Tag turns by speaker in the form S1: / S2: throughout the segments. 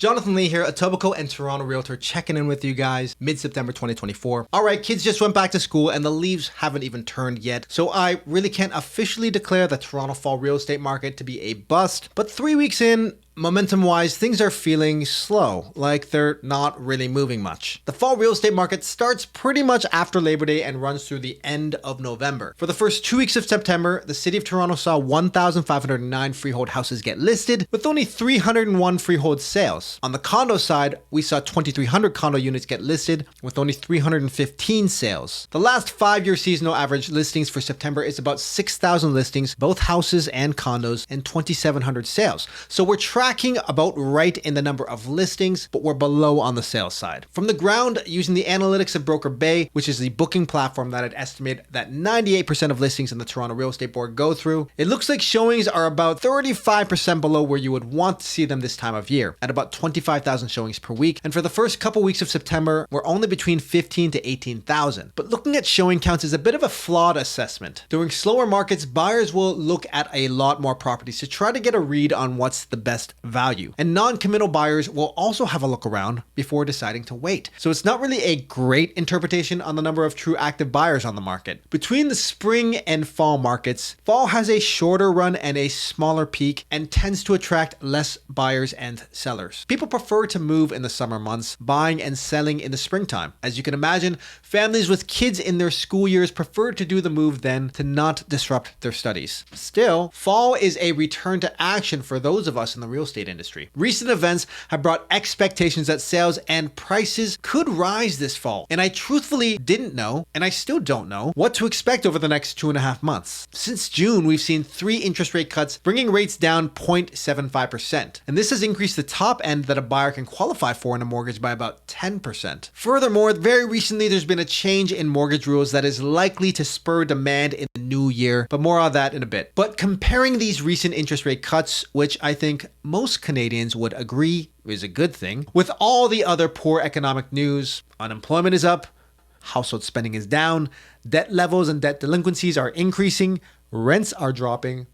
S1: Jonathan Lee here, a Etobicoke and Toronto realtor, checking in with you guys mid-September 2024. All right, kids just went back to school and the leaves haven't even turned yet, so I really can't officially declare the Toronto fall real estate market to be a bust, but 3 weeks in, momentum-wise, things are feeling slow, like they're not really moving much. The fall real estate market starts pretty much after Labor Day and runs through the end of November. For the first 2 weeks of September, the City of Toronto saw 1,509 freehold houses get listed, with only 301 freehold sales. On the condo side, we saw 2,300 condo units get listed, with only 315 sales. The last 5-year seasonal average listings for September is about 6,000 listings, both houses and condos, and 2,700 sales. So we're tracking about right in the number of listings, but we're below on the sales side. From the ground, using the analytics of Broker Bay, which is the booking platform that I'd estimate that 98% of listings in the Toronto Real Estate Board go through, it looks like showings are about 35% below where you would want to see them this time of year, at about 25,000 showings per week. And for the first couple weeks of September, we're only between 15 to 18,000. But looking at showing counts is a bit of a flawed assessment. During slower markets, buyers will look at a lot more properties to try to get a read on what's the best value. And non-committal buyers will also have a look around before deciding to wait. So it's not really a great interpretation on the number of true active buyers on the market. Between the spring and fall markets, fall has a shorter run and a smaller peak and tends to attract less buyers and sellers. People prefer to move in the summer months, buying and selling in the springtime. As you can imagine, families with kids in their school years prefer to do the move then to not disrupt their studies. Still, fall is a return to action for those of us in the real estate industry. Recent events have brought expectations that sales and prices could rise this fall, and I truthfully didn't know, and I still don't know, what to expect over the next 2.5 months. Since June, we've seen 3 interest rate cuts, bringing rates down 0.75%, and this has increased the top end that a buyer can qualify for in a mortgage by about 10%. Furthermore, very recently there's been a change in mortgage rules that is likely to spur demand in the new year, but more on that in a bit. But comparing these recent interest rate cuts, which I think most Canadians would agree is a good thing, with all the other poor economic news, unemployment is up, household spending is down, debt levels and debt delinquencies are increasing, rents are dropping.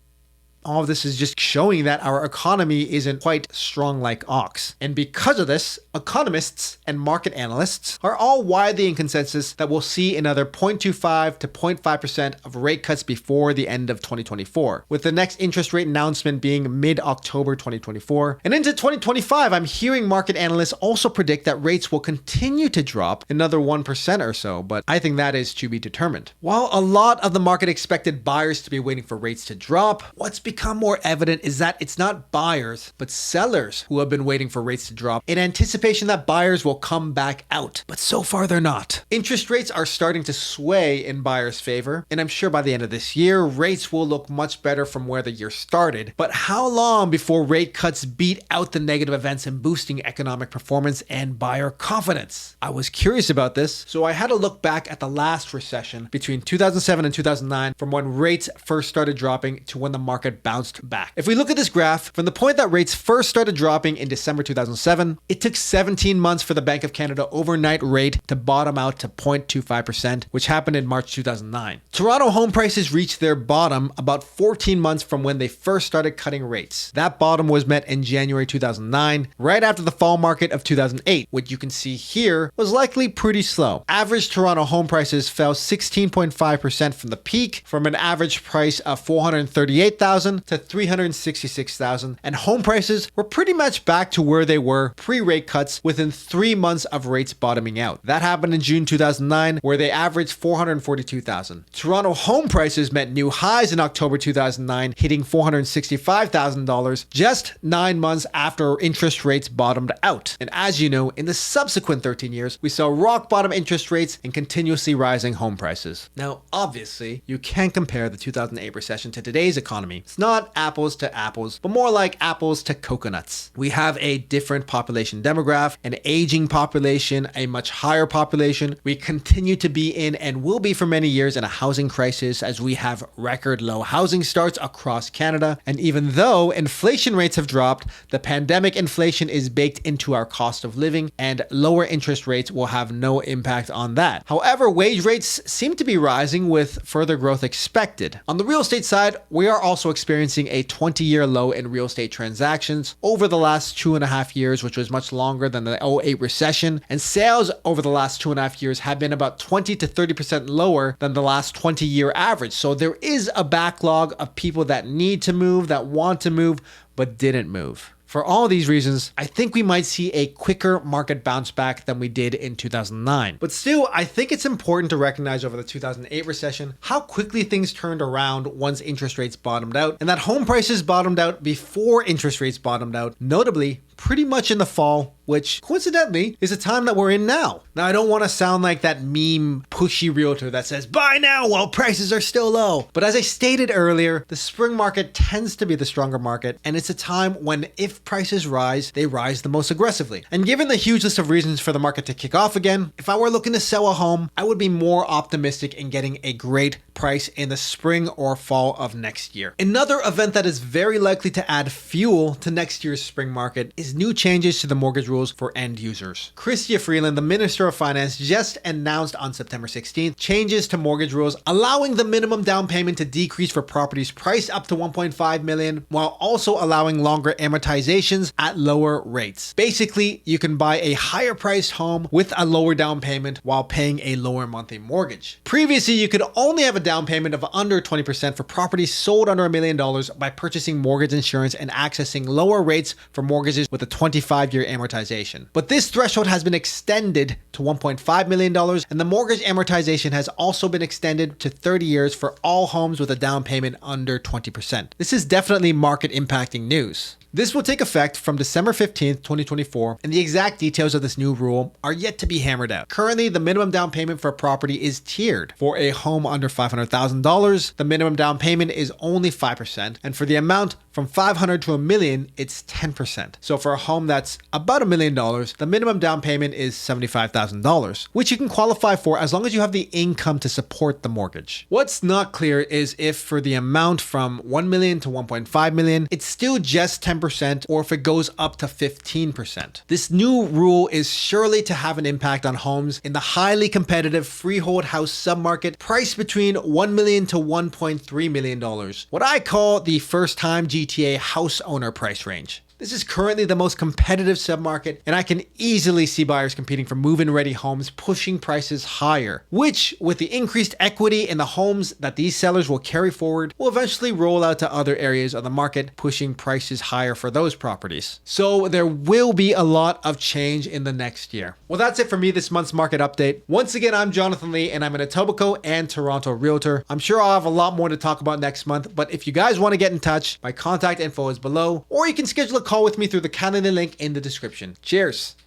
S1: All of this is just showing that our economy isn't quite strong like ox. And because of this, economists and market analysts are all widely in consensus that we'll see another 0.25 to 0.5% of rate cuts before the end of 2024, with the next interest rate announcement being mid-October 2024. And into 2025, I'm hearing market analysts also predict that rates will continue to drop another 1% or so, but I think that is to be determined. While a lot of the market expected buyers to be waiting for rates to drop, what's become more evident is that it's not buyers, but sellers who have been waiting for rates to drop in anticipation that buyers will come back out. But so far they're not. Interest rates are starting to sway in buyers' favor, and I'm sure by the end of this year, rates will look much better from where the year started. But how long before rate cuts beat out the negative events in boosting economic performance and buyer confidence? I was curious about this, so I had to look back at the last recession between 2007 and 2009 from when rates first started dropping to when the market bounced back. If we look at this graph, from the point that rates first started dropping in December 2007, it took 17 months for the Bank of Canada overnight rate to bottom out to 0.25%, which happened in March 2009. Toronto home prices reached their bottom about 14 months from when they first started cutting rates. That bottom was met in January 2009, right after the fall market of 2008, which you can see here was likely pretty slow. Average Toronto home prices fell 16.5% from the peak, from an average price of $438,000 to $366,000, and home prices were pretty much back to where they were pre-rate cuts within 3 months of rates bottoming out. That happened in June 2009, where they averaged $442,000. Toronto home prices met new highs in October 2009, hitting $465,000 just 9 months after interest rates bottomed out. And as you know, in the subsequent 13 years, we saw rock bottom interest rates and continuously rising home prices. Now, obviously, you can't compare the 2008 recession to today's economy. It's not apples to apples, but more like apples to coconuts. We have a different population demographic, an aging population, a much higher population. We continue to be in and will be for many years in a housing crisis as we have record low housing starts across Canada. And even though inflation rates have dropped, the pandemic inflation is baked into our cost of living, and lower interest rates will have no impact on that. However, wage rates seem to be rising with further growth expected. On the real estate side, we are also expecting experiencing a 20-year low in real estate transactions over the last 2.5 years, which was much longer than the '08 recession. And sales over the last 2.5 years have been about 20 to 30% lower than the last 20-year average. So there is a backlog of people that need to move, that want to move, but didn't move. For all these reasons, I think we might see a quicker market bounce back than we did in 2009. But still, I think it's important to recognize over the 2008 recession how quickly things turned around once interest rates bottomed out, and that home prices bottomed out before interest rates bottomed out, notably pretty much in the fall, which coincidentally is the time that we're in now. Now, I don't want to sound like that meme pushy realtor that says, buy now while prices are still low. But as I stated earlier, the spring market tends to be the stronger market, and it's a time when if prices rise, they rise the most aggressively. And given the huge list of reasons for the market to kick off again, if I were looking to sell a home, I would be more optimistic in getting a great price in the spring or fall of next year. Another event that is very likely to add fuel to next year's spring market is new changes to the mortgage rules for end users. Chrystia Freeland, the Minister of Finance, just announced on September 16th changes to mortgage rules, allowing the minimum down payment to decrease for properties priced up to $1.5 million, while also allowing longer amortizations at lower rates. Basically, you can buy a higher priced home with a lower down payment while paying a lower monthly mortgage. Previously, you could only have a down payment of under 20% for properties sold under $1 million by purchasing mortgage insurance and accessing lower rates for mortgages with a 25-year amortization. But this threshold has been extended to $1.5 million, and the mortgage amortization has also been extended to 30 years for all homes with a down payment under 20%. This is definitely market impacting news. This will take effect from December 15th, 2024, and the exact details of this new rule are yet to be hammered out. Currently, the minimum down payment for a property is tiered. For a home under $500,000, the minimum down payment is only 5%, and for the amount from $500,000 to $1 million, it's 10%. So for a home that's about $1 million, the minimum down payment is $75,000, which you can qualify for as long as you have the income to support the mortgage. What's not clear is if for the amount from $1 million to $1.5 million, it's still just 10%, or if it goes up to 15%. This new rule is surely to have an impact on homes in the highly competitive freehold house submarket priced between $1 million to $1.3 million, what I call the first-time GTA house owner price range. This is currently the most competitive submarket, and I can easily see buyers competing for move-in ready homes pushing prices higher, which, with the increased equity in the homes that these sellers will carry forward, will eventually roll out to other areas of the market, pushing prices higher for those properties. So there will be a lot of change in the next year. Well, that's it for me this month's market update. Once again, I'm Jonathan Lee, and I'm an Etobicoke and Toronto realtor. I'm sure I'll have a lot more to talk about next month, but if you guys want to get in touch, my contact info is below, or you can schedule a call with me through the Calendly link in the description. Cheers.